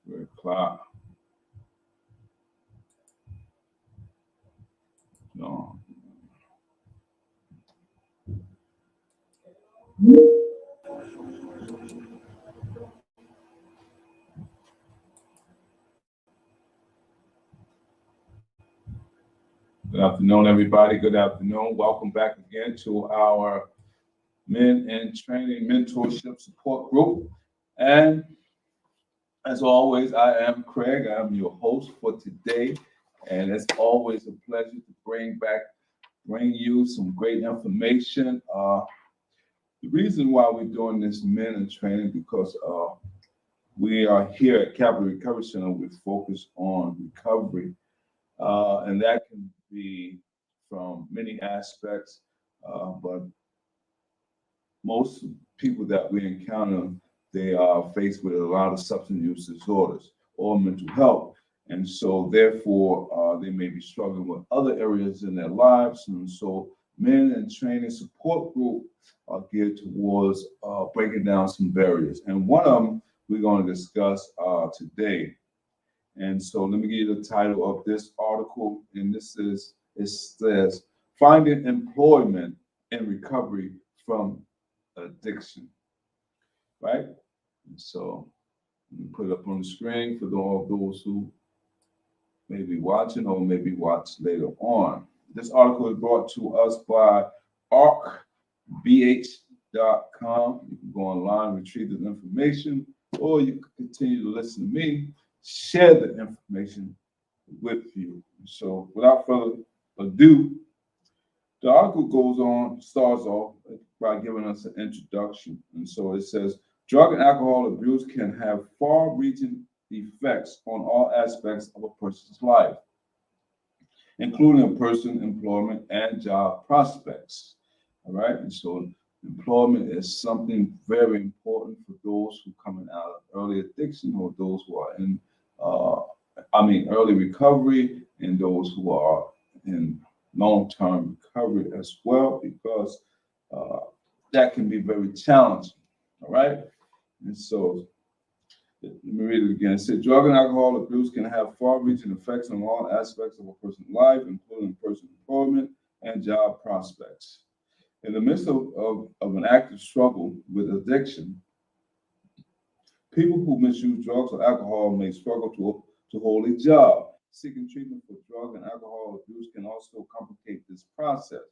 Red clock. No. Good afternoon, everybody. Good afternoon. Welcome back again to our Men in Training Mentorship Support Group. And as always, I am Craig. I'm your host for today. And it's always a pleasure to bring you some great information. The reason why we're doing this Men in Training because we are here at Capital Recovery Center. We focus on recovery, and that can be from many aspects. But most people that we encounter, they are faced with a lot of substance use disorders or mental health. And so therefore, they may be struggling with other areas in their lives. And so Men in Training Support Group are geared towards breaking down some barriers. And one of them we're going to discuss today. And so let me give you the title of this article. And it says, Finding Employment in Recovery from Addiction, right? And so let me put it up on the screen for all those who may be watching or maybe watch later on. This article is brought to us by arcbh.com. You can go online, retrieve the information, or you can continue to listen to me, share the information with you. So without further ado, the article starts off by giving us an introduction. And so it says, drug and alcohol abuse can have far-reaching effects on all aspects of a person's life, including a person's employment and job prospects. All right. And so employment is something very important for those who are coming out of early addiction or those who are in, early recovery and those who are in long-term recovery as well, because that can be very challenging. All right. And so let me read it again. It said, drug and alcohol abuse can have far-reaching effects on all aspects of a person's life, including personal employment and job prospects. In the midst of an active struggle with addiction, people who misuse drugs or alcohol may struggle to hold a job. Seeking treatment for drug and alcohol abuse can also complicate this process.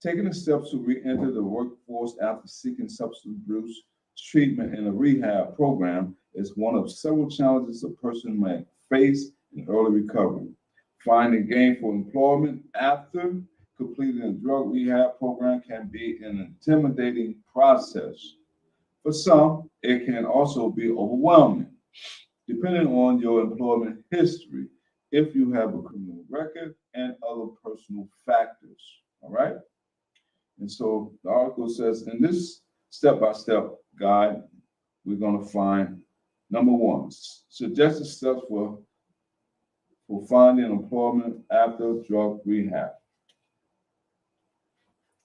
Taking the steps to re-enter the workforce after seeking substance abuse treatment in a rehab program is one of several challenges a person may face in early recovery. Finding gainful employment after completing a drug rehab program can be an intimidating process. For some, it can also be overwhelming, depending on your employment history, if you have a criminal record and other personal factors. All right? And so the article says, in this step-by-step guide, we're going to find number one, suggested steps for finding employment after drug rehab.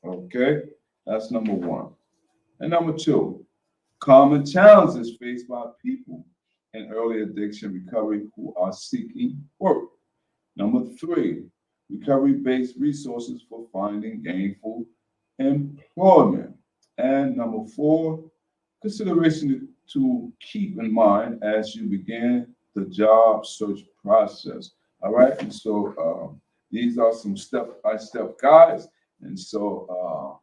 Okay, that's number one. And number two, common challenges faced by people in early addiction recovery who are seeking work. Number three, recovery-based resources for finding gainful employment. And number four, consideration to keep in mind as you begin the job search process. All right, and so these are some step-by-step guides. And so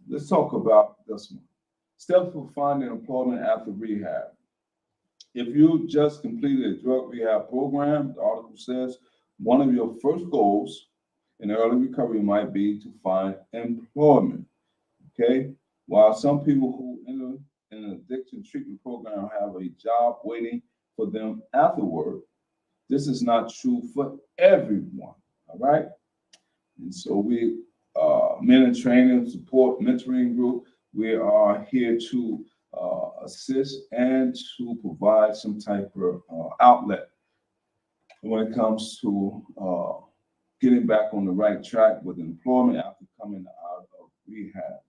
let's talk about this one. Steps for finding employment after rehab. If you just completed a drug rehab program, the article says one of your first goals in early recovery might be to find employment. Okay, while some people who enter an addiction treatment program have a job waiting for them afterward, this is not true for everyone. All right, and so we, Men in Training Support Mentoring Group, we are here to assist and to provide some type of outlet when it comes to getting back on the right track with employment after coming out of rehab.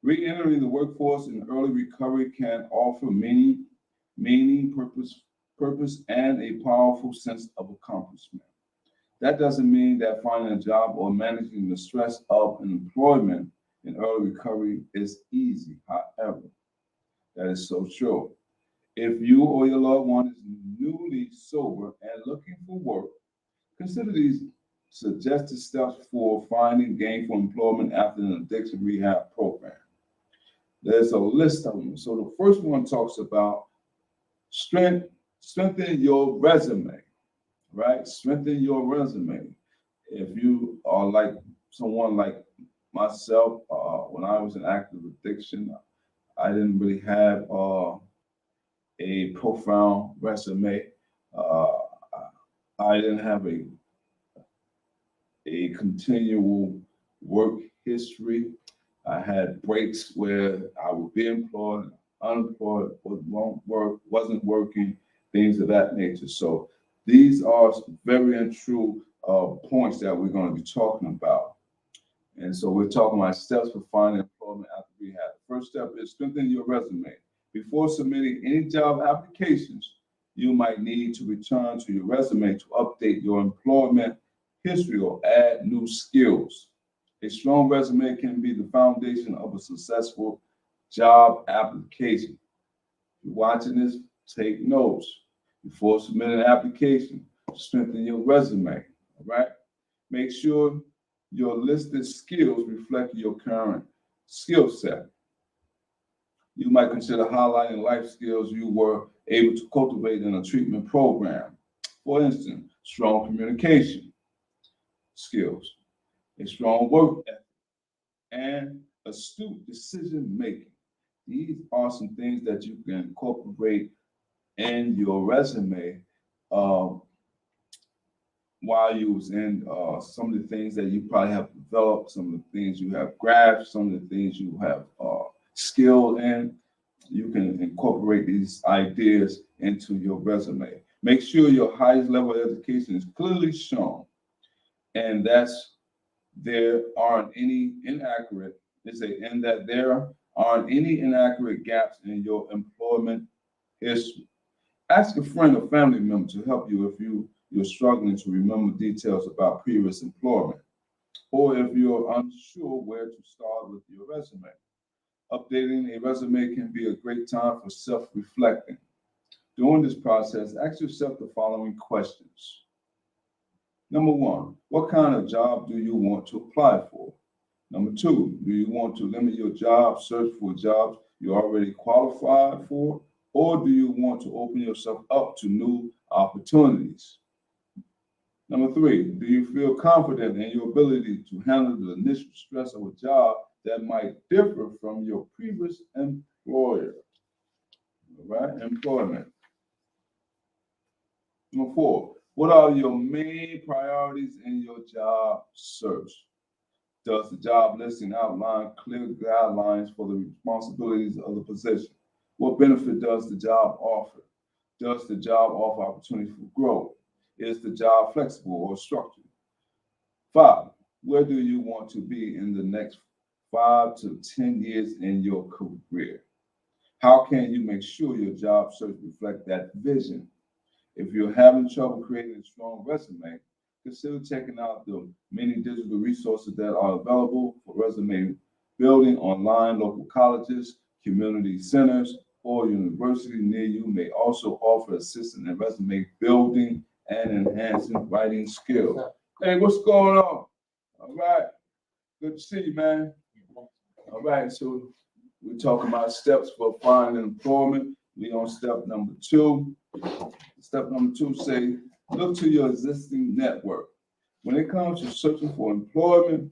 Re-entering the workforce in early recovery can offer many meaning, purpose, and a powerful sense of accomplishment. That doesn't mean that finding a job or managing the stress of employment in early recovery is easy. However, that is so true. If you or your loved one is newly sober and looking for work, consider these suggested steps for finding gainful employment after an addiction rehab program. There's a list of them. So the first one talks about strengthen your resume, right? Strengthen your resume. If you are like someone like myself, when I was in active addiction, I didn't really have a profound resume. Uh, I didn't have a continual work history. I had breaks where I would be employed, unemployed, won't work, wasn't working, things of that nature. So these are very and true points that we're going to be talking about. And so we're talking about steps for finding employment after rehab. The first step is strengthen your resume. Before submitting any job applications, you might need to return to your resume to update your employment history or add new skills. A strong resume can be the foundation of a successful job application. If you're watching this, take notes. Before submitting an application, strengthen your resume, all right? Make sure your listed skills reflect your current skill set. You might consider highlighting life skills you were able to cultivate in a treatment program. For instance, strong communication skills, a strong work ethic, and astute decision making. These are some things that you can incorporate in your resume uh, while you was in some of the things that you probably have developed, some of the things you have grasped, some of the things you have skilled in. You can incorporate these ideas into your resume. Make sure your highest level of education is clearly shown, and that's there aren't any inaccurate. They say, and that there aren't any inaccurate gaps in your employment history. Ask a friend or family member to help you if you're struggling to remember details about previous employment, or if you're unsure where to start with your resume. Updating a resume can be a great time for self-reflecting. During this process, ask yourself the following questions. Number one, what kind of job do you want to apply for? Number two, do you want to limit your job search for jobs you're already qualified for? Or do you want to open yourself up to new opportunities? Number three, do you feel confident in your ability to handle the initial stress of a job that might differ from your previous employer? All right, employment. Number four, what are your main priorities in your job search? Does the job listing outline clear guidelines for the responsibilities of the position? What benefit does the job offer? Does the job offer opportunity for growth? Is the job flexible or structured? Five, where do you want to be in the next 5 to 10 years in your career? How can you make sure your job search reflects that vision? If you're having trouble creating a strong resume, consider checking out the many digital resources that are available for resume building online. Local colleges, community centers, or university near you may also offer assistance in resume building and enhancing writing skills. Hey, what's going on? All right, good to see you, man. All right, so we're talking about steps for finding employment. We on step number two. Step number two say, look to your existing network. When it comes to searching for employment,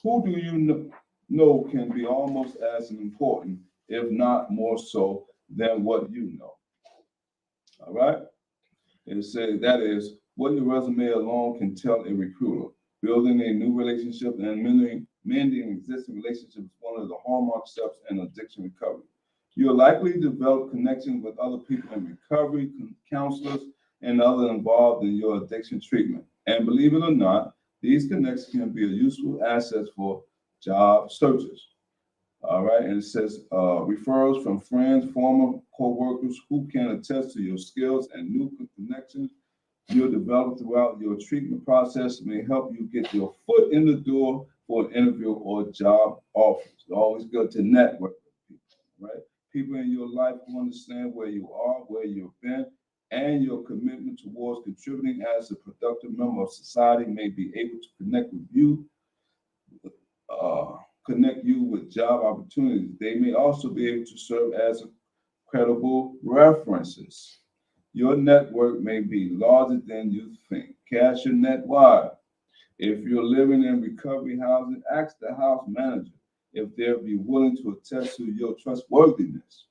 who do you know can be almost as important, if not more so, than what you know? All right? It says that is what your resume alone can tell a recruiter. Building a new relationship and mending existing relationships is one of the hallmark steps in addiction recovery. You'll likely develop connections with other people in recovery, counselors, and others involved in your addiction treatment. And believe it or not, these connections can be a useful asset for job searches. All right, and it says referrals from friends, former co-workers who can attest to your skills and new connections you'll develop throughout your treatment process may help you get your foot in the door for an interview or job offer. It's always good to network with people, right? People in your life who understand where you are, where you've been, and your commitment towards contributing as a productive member of society may be able to uh, connect you with job opportunities. They may also be able to serve as credible references. Your network may be larger than you think. Cast your net wide. If you're living in recovery housing, ask the house manager if they'll be willing to attest to your trustworthiness.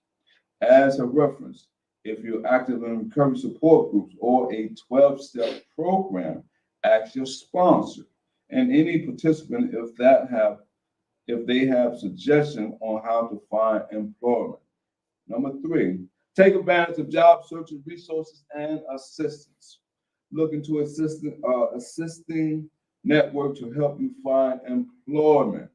As a reference, if you're active in recovery support groups or a 12-step program, ask your sponsor and any participant if they have suggestions on how to find employment. Number three, take advantage of job searching resources and assistance. Looking to assisting network to help you find employment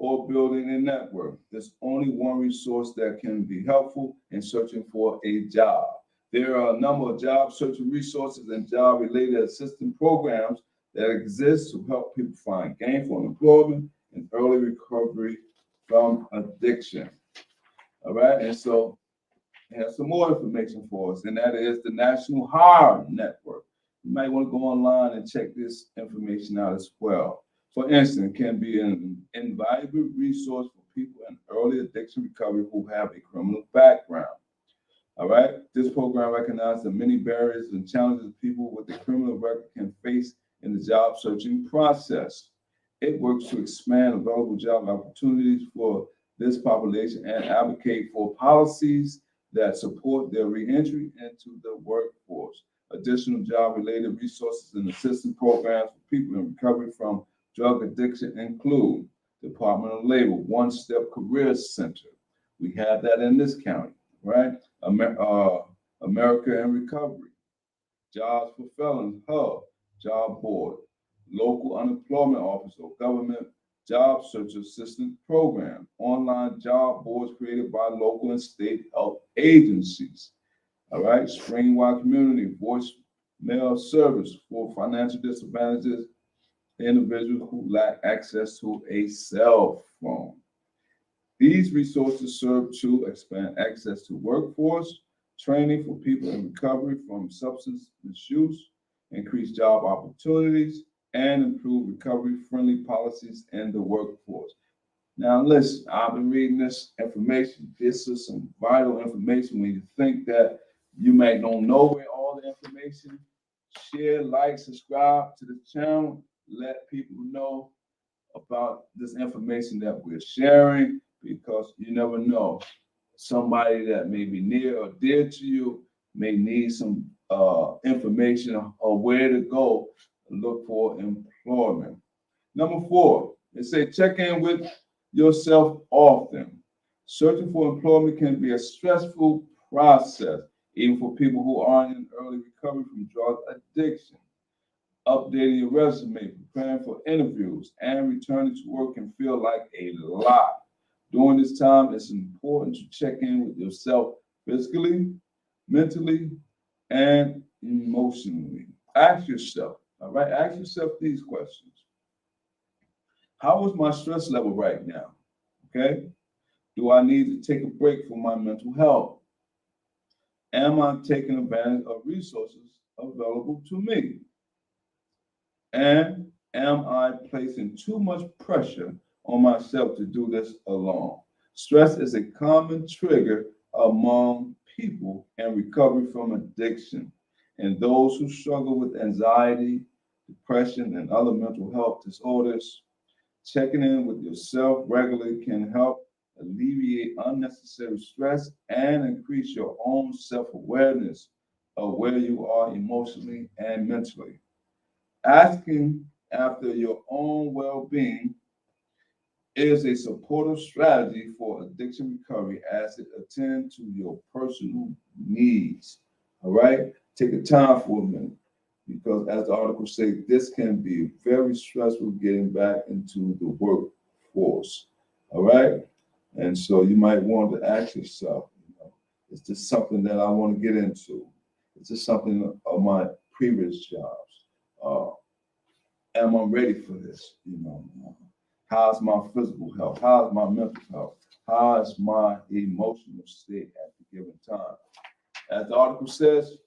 or building a network. There's only one resource that can be helpful in searching for a job. There are a number of job searching resources and job related assistance programs that exist to help people find gainful employment and early recovery from addiction. All right, and so have some more information for us, and that is the National Hire Network. You might want to go online and check this information out as well. For instance, it can be an invaluable resource for people in early addiction recovery who have a criminal background. All right, this program recognizes the many barriers and challenges people with a criminal record can face in the job searching process. It works to expand available job opportunities for this population and advocate for policies that support their reentry into the workforce. Additional job-related resources and assistance programs for people in recovery from drug addiction include Department of Labor One-Step Career Center. We have that in this county, right? America in Recovery, Jobs for Felons Hub, Job Board, Local Unemployment Office or Government Job Search Assistance Program, online job boards created by local and state health agencies. All right, Springwide Community voicemail service for financial disadvantages individuals who lack access to a cell phone. These resources serve to expand access to workforce, training for people in recovery from substance misuse, increase job opportunities, and improve recovery-friendly policies in the workforce. Now, listen, I've been reading this information. This is some vital information. When you think that you might don't know where all the information, share, like, subscribe to the channel, let people know about this information that we're sharing because you never know. Somebody that may be near or dear to you may need some information or where to go look for employment. Number four, it says check in with yourself often. Searching for employment can be a stressful process, even for people who are in early recovery from drug addiction. Updating your resume, preparing for interviews, and returning to work can feel like a lot. During this time, it's important to check in with yourself physically, mentally, and emotionally. Ask yourself, all right? Ask yourself these questions. How is my stress level right now? Okay. Do I need to take a break for my mental health? Am I taking advantage of resources available to me? And am I placing too much pressure on myself to do this alone? Stress is a common trigger among people in recovery from addiction. And those who struggle with anxiety, depression, and other mental health disorders, checking in with yourself regularly can help alleviate unnecessary stress and increase your own self-awareness of where you are emotionally and mentally. Asking after your own well-being is a supportive strategy for addiction recovery as it attends to your personal needs. All right? Take the time for a minute because as the article says, this can be very stressful getting back into the workforce. All right? And so you might want to ask yourself, is this something that I want to get into? Is this something of my previous jobs? Am I ready for this? How's my physical health? How's my mental health? How's my emotional state at the given time? As the article says,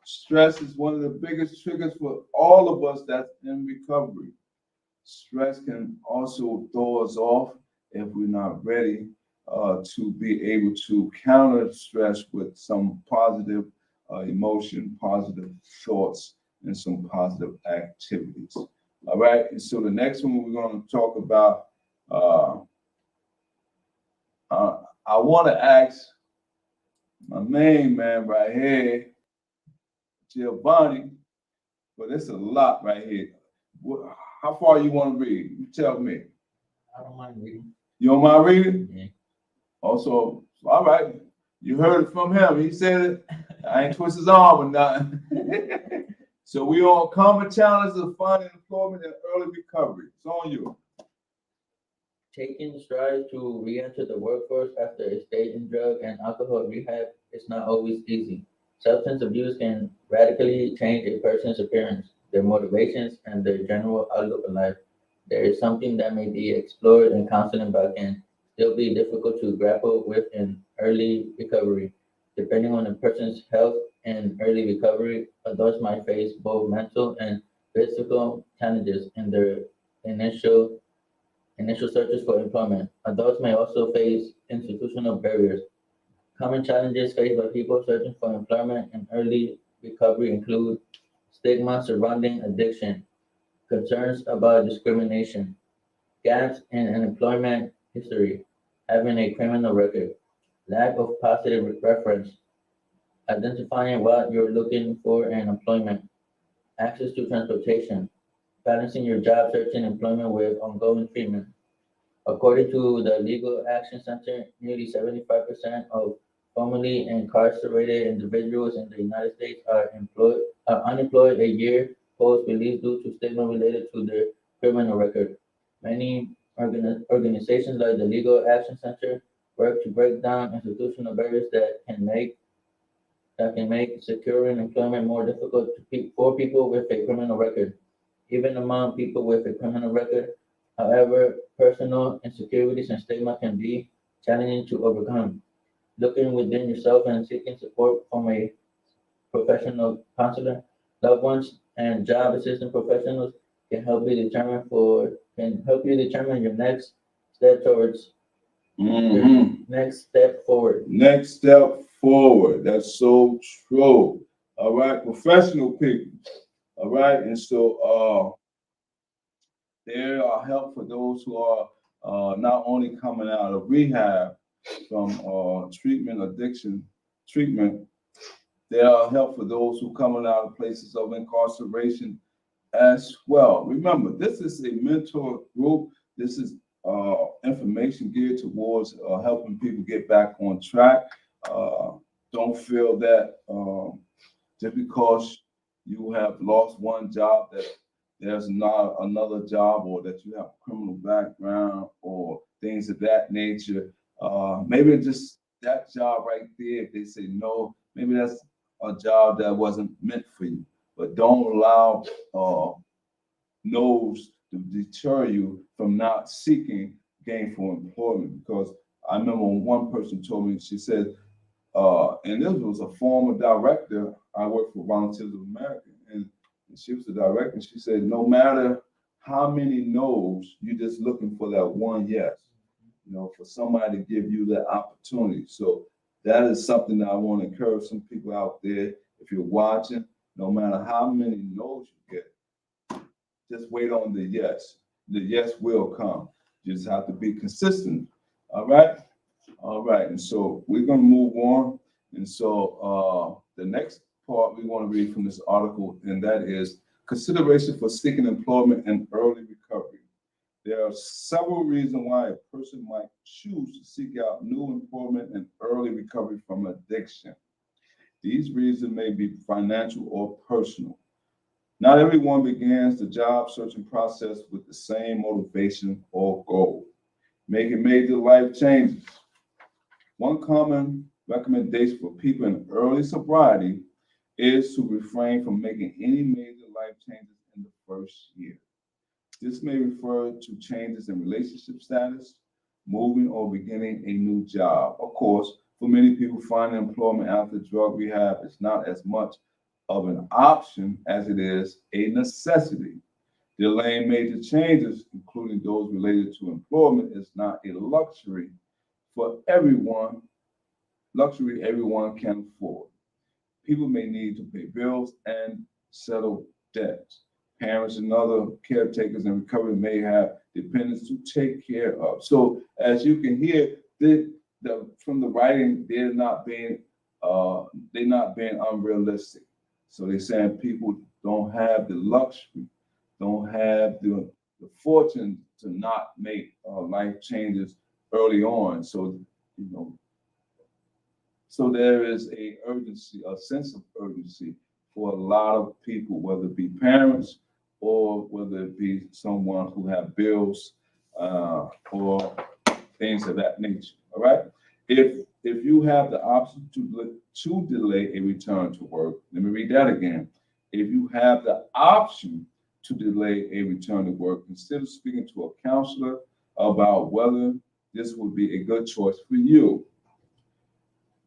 stress is one of the biggest triggers for all of us that's in recovery. Stress can also throw us off if we're not ready to be able to counter stress with some positive emotion, positive thoughts, and some positive activities. All right, and so the next one we're going to talk about, I want to ask my main man right here, Giovanni, but it's a lot right here. How far you want to read? You tell me. I don't mind reading. You don't mind reading? Yeah. Also, all right. You heard it from him. He said it. I ain't twist his arm or nothing. So we on common challenges of finding employment and early recovery. It's on you. Taking strides to re-enter the workforce after a stay in drug and alcohol rehab is not always easy. Substance abuse can radically change a person's appearance, their motivations, and their general outlook on life. There is something that may be explored in counseling but can still be difficult to grapple with in early recovery. Depending on a person's health and early recovery, adults might face both mental and physical challenges in their initial initial searches for employment. Adults may also face institutional barriers. Common challenges faced by people searching for employment in early recovery include stigma surrounding addiction, concerns about discrimination, gaps in an employment history, having a criminal record, lack of positive reference, identifying what you're looking for in employment, access to transportation, balancing your job search and employment with ongoing treatment. According to the Legal Action Center, nearly 75% of formerly incarcerated individuals in the United States are unemployed a year post-release due to stigma related to their criminal record. Many organizations like the Legal Action Center work to break down institutional barriers that can make securing employment more difficult for people with a criminal record. Even among people with a criminal record, however, personal insecurities and stigma can be challenging to overcome. Looking within yourself and seeking support from a professional counselor, loved ones, and job assistant professionals can help you determine your step towards your Mhm. next step forward. Next step forward. That's so true. All right, professional people. All right, and so there are help for those who are not only coming out of rehab from treatment, addiction treatment. There are help for those who coming out of places of incarceration as well. Remember, this is a mentor group. This is information geared towards helping people get back on track. Uh, don't feel that just because you have lost one job that there's not another job, or that you have a criminal background or things of that nature. Maybe just that job right there, if they say no, maybe that's a job that wasn't meant for you. But don't allow no's to deter you from not seeking gainful employment. Because I remember when one person told me, she said, and this was a former director. I worked for Volunteers of America, and she was the director. And she said, no matter how many no's, you're just looking for that one yes. For somebody to give you that opportunity. So that is something that I want to encourage some people out there. If you're watching, no matter how many no's you get, just wait on the yes. The yes will come. You just have to be consistent. All right. All right. And so we're going to move on. And so the next part we want to read from this article, and that is consideration for seeking employment and early recovery. There are several reasons why a person might choose to seek out new employment and early recovery from addiction. These reasons may be financial or personal. Not everyone begins the job searching process with the same motivation or goal. making major life changes. One common recommendation for people in early sobriety is to refrain from making any major life changes in the first year. This may refer to changes in relationship status, moving or beginning a new job. Of course, for many people, finding employment after drug rehab is not as much of an option as it is a necessity. Delaying major changes, including those related to employment, is not a luxury everyone can afford. People may need to pay bills and settle debts. Parents and other caretakers in recovery may have dependents to take care of. So, as you can hear, from the writing, they're not being unrealistic. So they're saying people don't have the luxury, don't have the fortune to not make life changes early on. So, you know, so there is a urgency, a sense of urgency for a lot of people, whether it be parents or whether it be someone who have bills or things of that nature. All right. If you have the option to delay a return to work, let me read that again. If you have the option to delay a return to work, consider speaking to a counselor about whether this would be a good choice for you.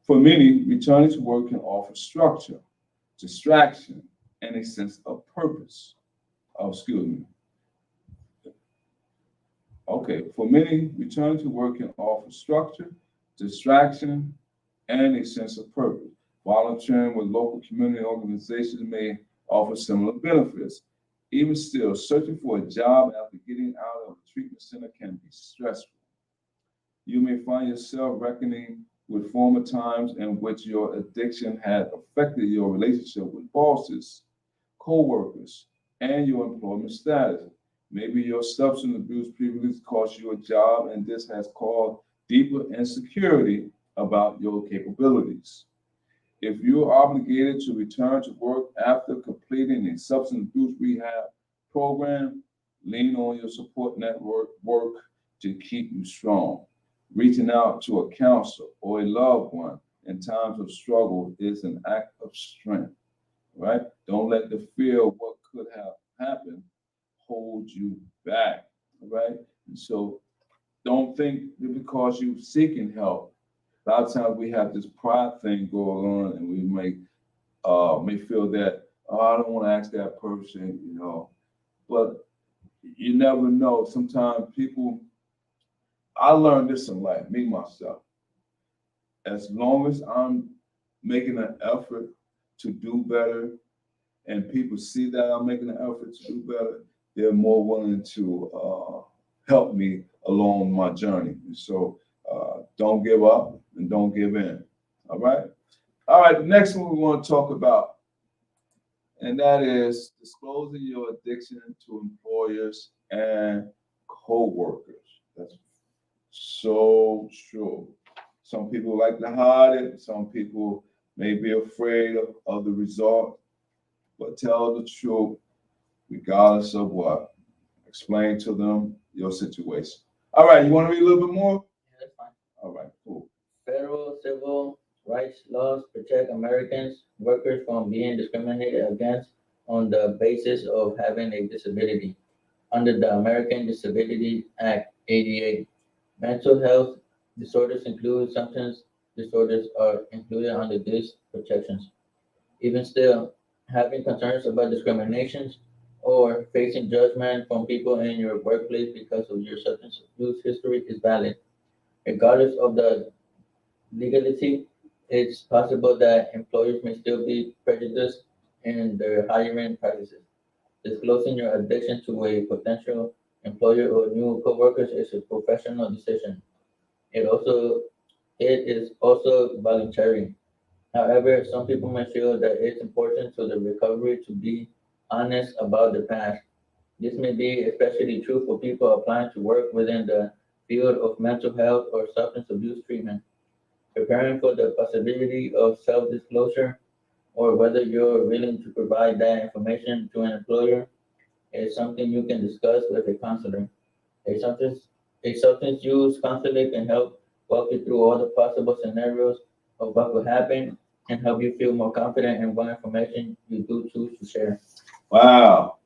For many, returning to work can offer structure, distraction, and a sense of purpose. Oh, excuse me. Okay, for many, returning to work can offer structure, distraction, and a sense of purpose. Volunteering with local community organizations may offer similar benefits. Even still, searching for a job after getting out of a treatment center can be stressful. You may find yourself reckoning with former times in which your addiction had affected your relationship with bosses, co-workers, and your employment status. Maybe your substance abuse previously cost you a job, and this has caused deeper insecurity about your capabilities. If you are obligated to return to work after completing a substance abuse rehab program, lean on your support network work to keep you strong. Reaching out to a counselor or a loved one in times of struggle is an act of strength, right? Don't let the fear of what could have happened hold you back, right? And so don't think that because you're seeking help, a lot of times we have this pride thing going on, and we may feel that, oh, I don't want to ask that person, you know. But you never know. Sometimes people, I learned this in life, me myself. As long as I'm making an effort to do better, and people see that I'm making an effort to do better, they're more willing to help me along my journey. And so don't give up and don't give in. All right. All right. The next one we want to talk about, and that is disclosing your addiction to employers and co-workers. That's so true. Some people like to hide it. Some people may be afraid of the result, but tell the truth regardless of what. Explain to them your situation. All right, you want to read a little bit more? Yeah, that's fine. All right, cool. Federal civil rights laws protect Americans workers from being discriminated against on the basis of having a disability. Under the American Disability Act 88, mental health disorders include substance disorders are included under these protections. Even still, having concerns about discriminations or facing judgment from people in your workplace because of your substance abuse history is valid. Regardless of the legality, it's possible that employers may still be prejudiced in their hiring practices. Disclosing your addiction to a potential employer or new coworkers is a professional decision. It also it is also voluntary. However, some people may feel that it's important to the recovery to be honest about the past. This may be especially true for people applying to work within the field of mental health or substance abuse treatment. Preparing for the possibility of self-disclosure or whether you're willing to provide that information to an employer is something you can discuss with a counselor. A substance A substance use counselor can help walk you through all the possible scenarios of what could happen and help you feel more confident in what information you do choose to share. Wow.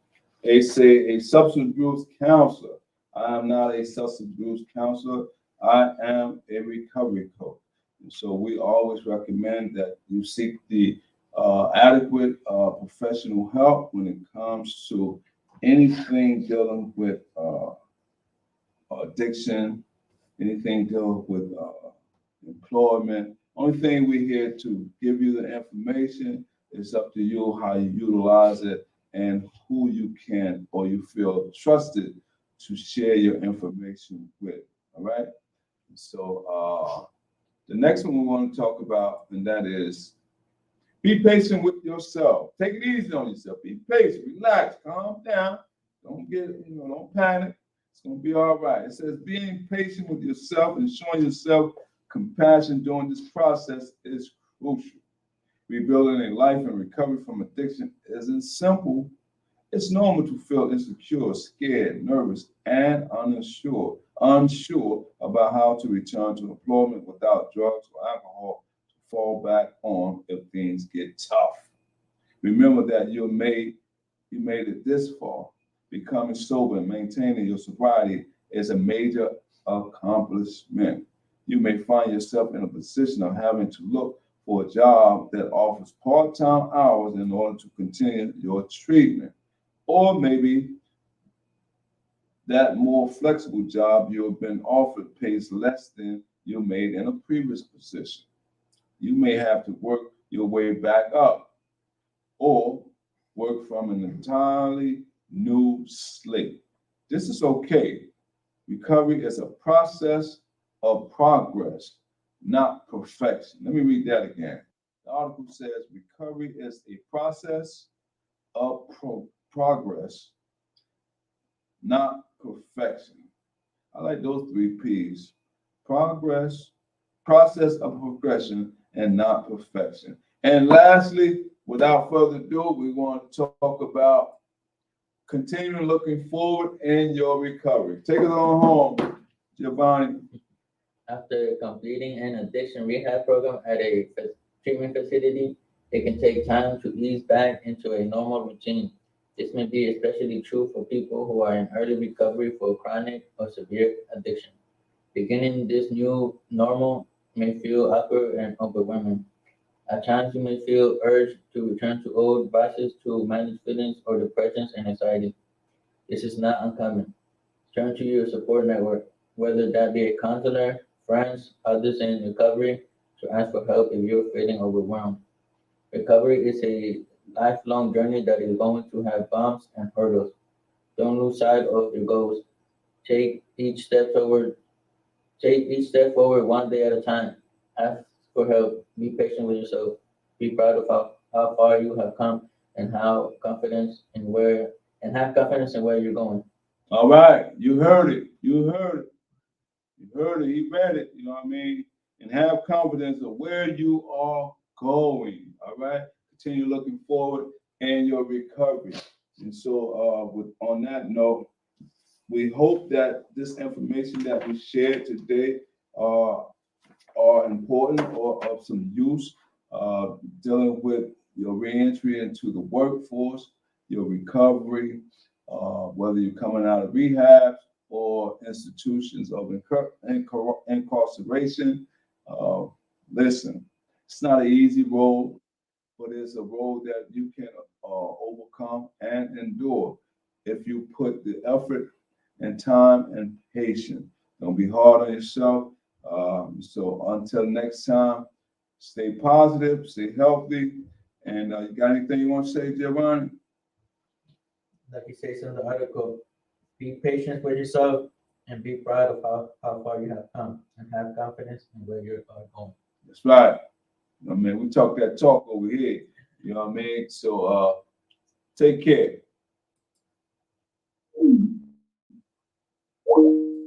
They say a substance abuse counselor. I am not a substance abuse counselor. I am a recovery coach. And so we always recommend that you seek the adequate professional help when it comes to anything dealing with addiction, anything dealing with employment. Only thing we're here to give you the information. It's up to you how you utilize it and who you can or you feel trusted to share your information with. All right. So the next one we want to talk about, and that is be patient with yourself. Take it easy on yourself. Be patient, relax, calm down. Don't don't panic. It's gonna be all right. It says being patient with yourself and showing yourself compassion during this process is crucial. Rebuilding a life and recovery from addiction isn't simple. It's normal to feel insecure, scared, nervous, and unsure about how to return to employment without drugs or alcohol to fall back on if things get tough. Remember that you made it this far. Becoming sober and maintaining your sobriety is a major accomplishment. You may find yourself in a position of having to look for a job that offers part-time hours in order to continue your treatment. Or maybe that more flexible job you have been offered pays less than you made in a previous position. You may have to work your way back up or work from an entirely new slate. This is okay. Recovery is a process of progress, not perfection. Let me read that again. The article says recovery is a process of progress, not perfection. I like those three P's. Progress, process of progression, and not perfection. And lastly, without further ado, we want to talk about continuing looking forward in your recovery. Take it on home, Giovanni. After completing an addiction rehab program at a treatment facility, it can take time to ease back into a normal routine. This may be especially true for people who are in early recovery for chronic or severe addiction. Beginning this new normal may feel awkward and overwhelming. At times, you may feel urged to return to old vices to manage feelings or depressions and anxiety. This is not uncommon. Turn to your support network, whether that be a counselor, friends, others in recovery, to ask for help if you're feeling overwhelmed. Recovery is a lifelong journey that is going to have bumps and hurdles. Don't lose sight of your goals. Take each step forward. Take each step forward one day at a time. Ask for help. Be patient with yourself. Be proud of how far you have come and have confidence in where you're going. All right, you heard it. You heard it. You heard it. He read it. You know what I mean? And have confidence of where you are going. All right. Continue looking forward in your recovery. And so, on that note, we hope that this information that we shared today are important or of some use, dealing with your reentry into the workforce, your recovery, whether you're coming out of rehab or institutions of incarceration. Listen, it's not an easy road, but it's a road that you can overcome and endure if you put the effort and time and patience. Don't be hard on yourself. So until next time, stay positive, stay healthy. And you got anything you want to say, Giovanni? Like he says in the article, be patient with yourself and be proud of how far you have come and have confidence in where you're going. That's right. You know what I mean? We talk that talk over here. You know what I mean? So take care.